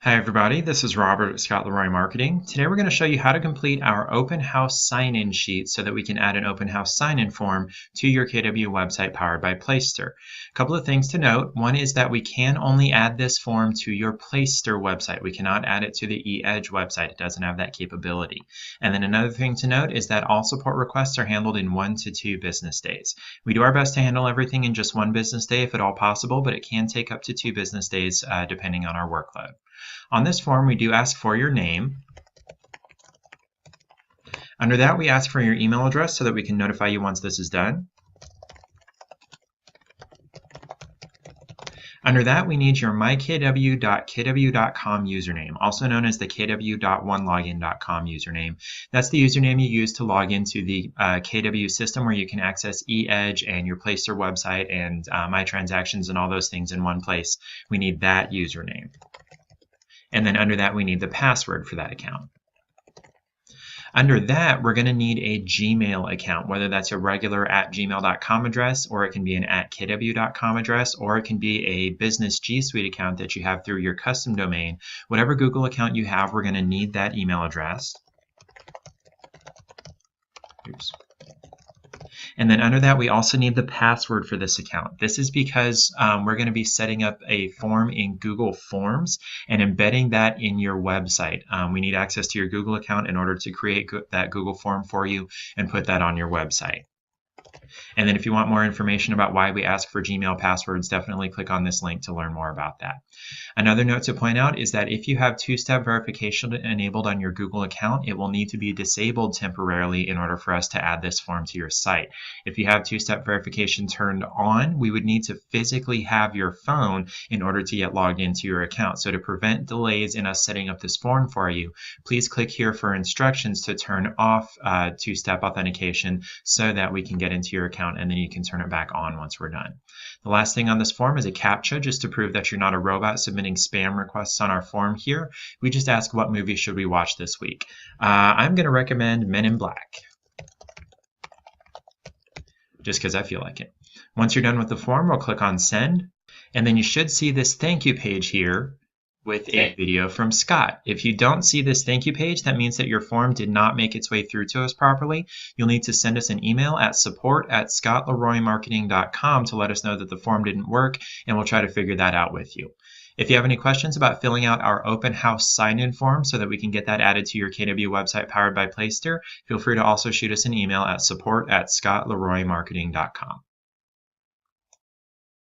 Hi everybody, this is Robert at Scott Leroy Marketing. Today we're going to show you how to complete our open house sign-in sheet so that we can add an open house sign-in form to your KW website powered by Playster. A couple of things to note. One is that we can only add this form to your Playster website. We cannot add it to the eEdge website. It doesn't have that capability. And then another thing to note is that all support requests are handled in 1 to 2 business days. We do our best to handle everything in just 1 business day if at all possible, but it can take up to 2 business days depending on our workload. On this form, we do ask for your name. Under that, we ask for your email address so that we can notify you once this is done. Under that, we need your mykw.kw.com username, also known as the kw.onelogin.com username. That's the username you use to log into the KW system where you can access eEdge and your Playster website and My Transactions and all those things in one place. We need that username. And then under that, we need the password for that account. Under that, we're going to need a Gmail account, whether that's a regular @gmail.com address, or it can be an @kw.com address, or it can be a business G Suite account that you have through your custom domain. Whatever Google account you have, we're going to need that email address. Oops. And then under that, we also need the password for this account. This is because we're going to be setting up a form in Google Forms and embedding that in your website. We need access to your Google account in order to create that Google form for you and put that on your website. And then if you want more information about why we ask for Gmail passwords, definitely click on this link to learn more about that. Another note to point out is that if you have two-step verification enabled on your Google account, it will need to be disabled temporarily in order for us to add this form to your site. If you have two-step verification turned on, we would need to physically have your phone in order to get logged into your account. So to prevent delays in us setting up this form for you, please click here for instructions to turn off two-step authentication so that we can get into your account and then you can turn it back on once we're done. The last thing on this form is a CAPTCHA just to prove that you're not a robot submitting spam requests on our form here. We just ask what movie should we watch this week. I'm going to recommend Men in Black just because I feel like it. Once you're done with the form, we'll click on send and then you should see this thank you page here with a video from Scott. If you don't see this thank you page, that means that your form did not make its way through to us properly. You'll need to send us an email at support@scottleroymarketing.com to let us know that the form didn't work, and we'll try to figure that out with you. If you have any questions about filling out our open house sign-in form so that we can get that added to your KW website powered by Playster, feel free to also shoot us an email at support@scottleroymarketing.com.